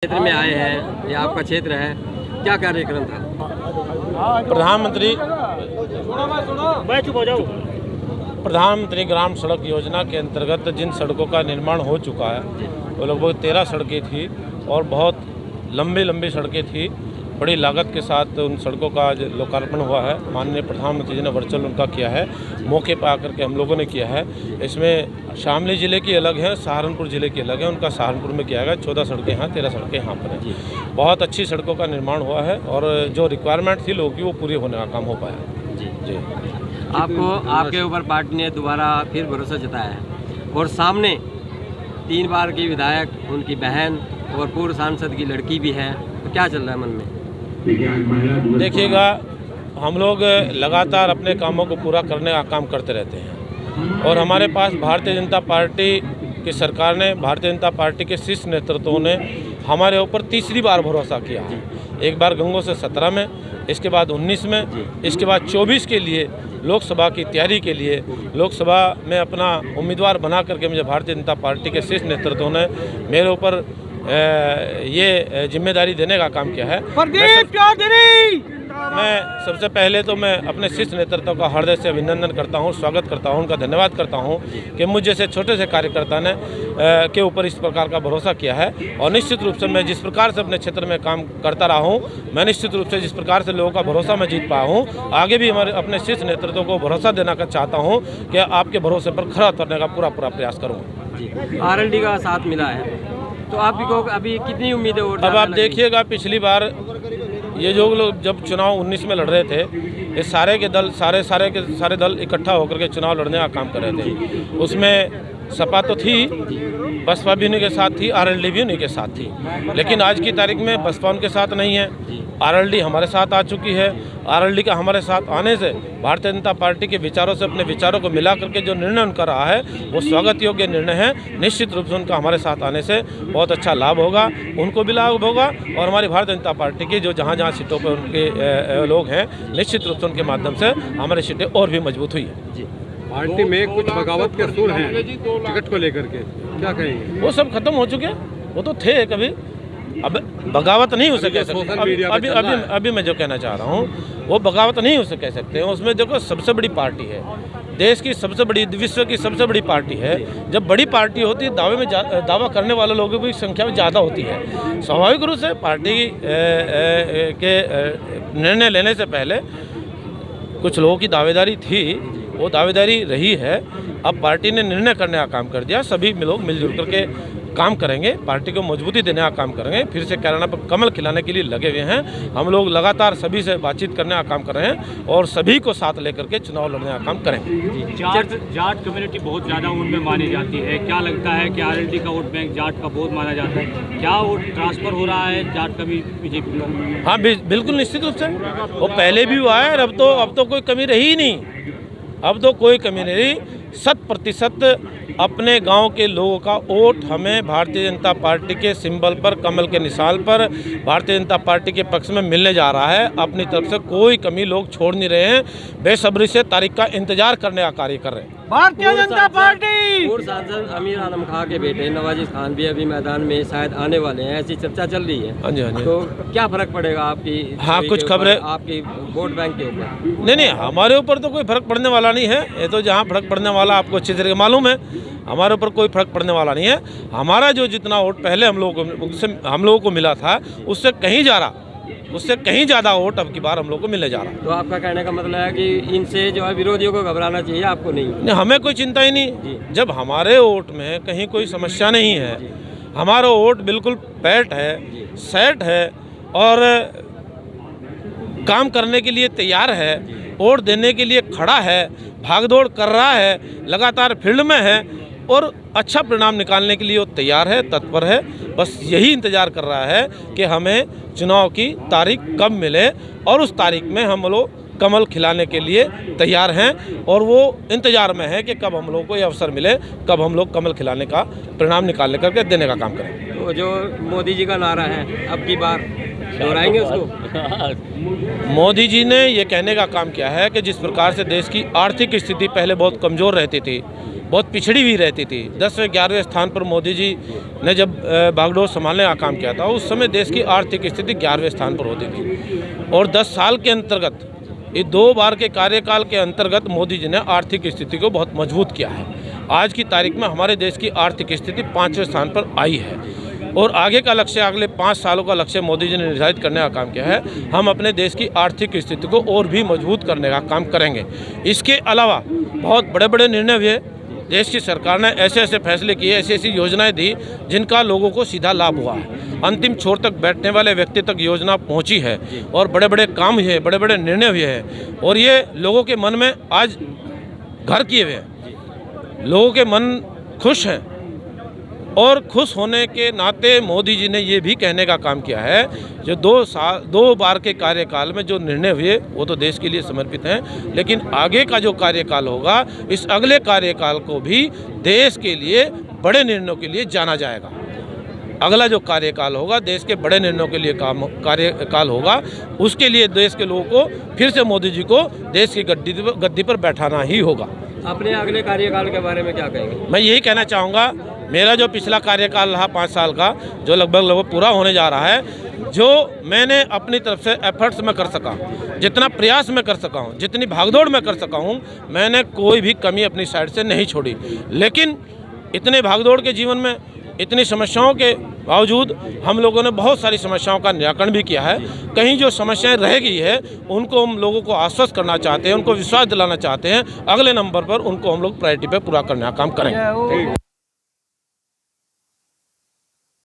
क्षेत्र में आए हैं, ये आपका क्षेत्र है, क्या कार्यक्रम था? प्रधानमंत्री ग्राम सड़क योजना के अंतर्गत जिन सड़कों का निर्माण हो चुका है वो लगभग 13 सड़कें थी और बहुत लंबी सड़कें थी। बड़ी लागत के साथ उन सड़कों का लोकार्पण हुआ है। माननीय प्रधानमंत्री जी ने वर्चुअल उनका किया है, मौके पर आकर के हम लोगों ने किया है। इसमें शामली ज़िले की अलग है, सहारनपुर ज़िले की अलग है। उनका सहारनपुर में किया गया, 14 सड़कें यहाँ, 13 सड़कें यहाँ पर हैं। बहुत अच्छी सड़कों का निर्माण हुआ है और जो रिक्वायरमेंट थी लोगों की वो पूरी होने का काम हो पाया। जी आपको आपके ऊपर पार्टी ने दोबारा फिर भरोसा जताया है और सामने 3 बार की विधायक, उनकी बहन और पूर्व सांसद की लड़की भी है, तो क्या चल रहा है मन में? देखिएगा, हम लोग लगातार अपने कामों को पूरा करने का काम करते रहते हैं और हमारे पास भारतीय जनता पार्टी की सरकार ने, भारतीय जनता पार्टी के शीर्ष नेतृत्वों ने हमारे ऊपर तीसरी बार भरोसा किया है। एक बार गंगों से 17 में, इसके बाद 19 में, इसके बाद 24 के लिए लोकसभा की तैयारी के लिए लोकसभा में अपना उम्मीदवार बना करके मुझे भारतीय जनता पार्टी के शीर्ष नेतृत्वों ने मेरे ऊपर ये जिम्मेदारी देने का काम किया है। मैं सबसे पहले तो मैं अपने शीर्ष नेतृत्व का हृदय से अभिनंदन करता हूं, स्वागत करता हूं, उनका धन्यवाद करता हूं कि मुझ जैसे छोटे से कार्यकर्ता ने के ऊपर इस प्रकार का भरोसा किया है। और निश्चित रूप से मैं जिस प्रकार से अपने क्षेत्र में काम करता रहा हूं, मैं निश्चित रूप से जिस प्रकार से लोगों का भरोसा मैं जीत पाया हूं, आगे भी हमारे अपने शीर्ष नेतृत्व को भरोसा देना चाहता हूँ कि आपके भरोसे पर खरा उतरने का पूरा प्रयास करूँगा। RLD का साथ मिला है, तो आप को अभी कितनी उम्मीदें? अब आप देखिएगा, पिछली बार ये जो लोग जब चुनाव 19 में लड़ रहे थे, ये सारे के दल सारे दल इकट्ठा होकर के चुनाव लड़ने का काम कर रहे थे। उसमें सपा तो थी, बसपा भी उन्हीं के साथ थी, RLD भी उन्हीं के साथ थी। लेकिन आज की तारीख में बसपा उनके साथ नहीं है, RLD हमारे साथ आ चुकी है। RLD का हमारे साथ आने से भारतीय जनता पार्टी के विचारों से अपने विचारों को मिला करके जो निर्णय उनका रहा है वो स्वागत योग्य निर्णय है। निश्चित रूप से उनका हमारे साथ आने से बहुत अच्छा लाभ होगा, उनको भी लाभ होगा और हमारी भारतीय जनता पार्टी की जो जहाँ सीटों पर उनके लोग हैं, निश्चित रूप से उनके माध्यम से हमारी सीटें और भी मजबूत हुई है। पार्टी में कुछ बगावत के सुर हैं टिकट को लेकर के, क्या कहेंगे? वो सब खत्म हो चुके, वो तो थे कभी, अब बगावत नहीं उसे कह सकते। अभी मैं जो कहना चाह रहा हूँ वो बगावत नहीं उसे कह सकते हैं। उसमें देखो, सबसे बड़ी पार्टी है, देश की सबसे बड़ी, विश्व की सबसे बड़ी पार्टी है। जब बड़ी पार्टी होती है, दावा करने वाले लोगों की संख्या भी ज़्यादा होती है। स्वाभाविक रूप से पार्टी के निर्णय लेने से पहले कुछ लोगों की दावेदारी थी, वो दावेदारी रही है। अब पार्टी ने निर्णय करने का काम कर दिया, सभी लोग मिलजुल करके काम करेंगे, पार्टी को मजबूती देने का काम करेंगे। फिर से कैराना पर कमल खिलाने के लिए लगे हुए हैं। हम लोग लगातार सभी से बातचीत करने का काम कर रहे हैं और सभी को साथ लेकर के चुनाव लड़ने का काम करेंगे। जाट कम्युनिटी बहुत ज़्यादा उनमें मानी जाती है, क्या लगता है कि RLD का वोट बैंक जाट का बहुत माना जाता है, क्या वोट ट्रांसफर हो रहा है जाट का भी बीजेपी में? हाँ, बिल्कुल निश्चित रूप से वो पहले भी हुआ है और अब तो कोई कमी रही ही नहीं। अब तो कोई कमी नहीं रही। 100% अपने गांव के लोगों का वोट हमें भारतीय जनता पार्टी के सिंबल पर, कमल के निशान पर, भारतीय जनता पार्टी के पक्ष में मिलने जा रहा है। अपनी तरफ से कोई कमी लोग छोड़ नहीं रहे हैं, बेसब्री से तारीख का इंतजार करने का कार्य कर रहे हैं। भारतीय जनता पार्टी पूर्व सांसद अमीर आलम खां के बेटे नवाजिश खान भी अभी मैदान में शायद आने वाले हैं, ऐसी चर्चा चल रही है। हाँ जी। तो क्या फर्क पड़ेगा आपकी? हाँ, कुछ खबरें आपकी वोट बैंक के ऊपर? नहीं, हमारे ऊपर तो कोई फर्क पड़ने वाला नहीं है। ये तो जहाँ फर्क पड़ने वाला आपको अच्छी तरह मालूम है, हमारे ऊपर कोई फर्क पड़ने वाला नहीं है। हमारा जो जितना वोट पहले हम लोगों को मिला था, उससे कहीं ज़्यादा वोट अब की बार हम लोग को मिलने जा रहा है। तो आपका कहने का मतलब है कि इनसे जो है विरोधियों को घबराना चाहिए, आपको नहीं? हमें कोई चिंता ही नहीं। जब हमारे वोट में कहीं कोई समस्या नहीं है, हमारा वोट बिल्कुल पैट है, सेट है और काम करने के लिए तैयार है, वोट देने के लिए खड़ा है, भागदौड़ कर रहा है, लगातार फील्ड में है और अच्छा परिणाम निकालने के लिए वो तैयार है, तत्पर है। बस यही इंतज़ार कर रहा है कि हमें चुनाव की तारीख कब मिले और उस तारीख में हम लोग कमल खिलाने के लिए तैयार हैं और वो इंतज़ार में है कि कब हम लोग को ये अवसर मिले, कब हम लोग कमल खिलाने का परिणाम निकालने करके देने का काम करें। तो जो मोदी जी का नारा है, अब की बार दोहराएंगे उसको? मोदी जी ने ये कहने का काम किया है कि जिस प्रकार से देश की आर्थिक स्थिति पहले बहुत कमज़ोर रहती थी, बहुत पिछड़ी हुई रहती थी। 10वें 11वें स्थान पर मोदी जी ने जब बागडोर संभालने का काम किया था, उस समय देश की आर्थिक स्थिति 11वें स्थान पर होती थी। और 10 साल के अंतर्गत, ये 2 बार के कार्यकाल के अंतर्गत मोदी जी ने आर्थिक स्थिति को बहुत मजबूत किया है। आज की तारीख में हमारे देश की आर्थिक स्थिति 5वें स्थान पर आई है। और आगे का लक्ष्य, अगले 5 सालों का लक्ष्य मोदी जी ने निर्धारित करने का काम किया है। हम अपने देश की आर्थिक स्थिति को और भी मजबूत करने का काम करेंगे। इसके अलावा बहुत बड़े बड़े निर्णय हुए। देश की सरकार ने ऐसे ऐसे फैसले किए, ऐसी ऐसी योजनाएं दी जिनका लोगों को सीधा लाभ हुआ है। अंतिम छोर तक बैठने वाले व्यक्ति तक योजना पहुंची है और बड़े बड़े काम हुए, बड़े बड़े निर्णय हुए हैं। और ये लोगों के मन में आज घर किए हुए हैं। लोगों के मन खुश हैं और खुश होने के नाते मोदी जी ने ये भी कहने का काम किया है, जो 2 बार के कार्यकाल में जो निर्णय हुए वो तो देश के लिए समर्पित हैं, लेकिन आगे का जो कार्यकाल होगा, इस अगले कार्यकाल को भी देश के लिए बड़े निर्णयों के लिए जाना जाएगा। अगला जो कार्यकाल होगा देश के बड़े निर्णयों के लिए कार्यकाल होगा, उसके लिए देश के लोगों को फिर से मोदी जी को देश की गद्दी पर बैठाना ही होगा। अपने अगले कार्यकाल के बारे में क्या कहेंगे? मैं यही कहना चाहूँगा, मेरा जो पिछला कार्यकाल रहा 5 साल का, जो लगभग पूरा होने जा रहा है, जो मैंने अपनी तरफ से एफर्ट्स में कर सका, जितना प्रयास में कर सका हूँ, जितनी भागदौड़ में कर सका हूँ, मैंने कोई भी कमी अपनी साइड से नहीं छोड़ी। लेकिन इतने भागदौड़ के जीवन में, इतनी समस्याओं के बावजूद हम लोगों ने बहुत सारी समस्याओं का निराकरण भी किया है। कहीं जो समस्याएं रह गई है उनको हम लोगों को आश्वस्त करना चाहते हैं, उनको विश्वास दिलाना चाहते हैं। अगले नंबर पर उनको हम लोग प्रायोरिटी पे पूरा करने का काम करेंगे।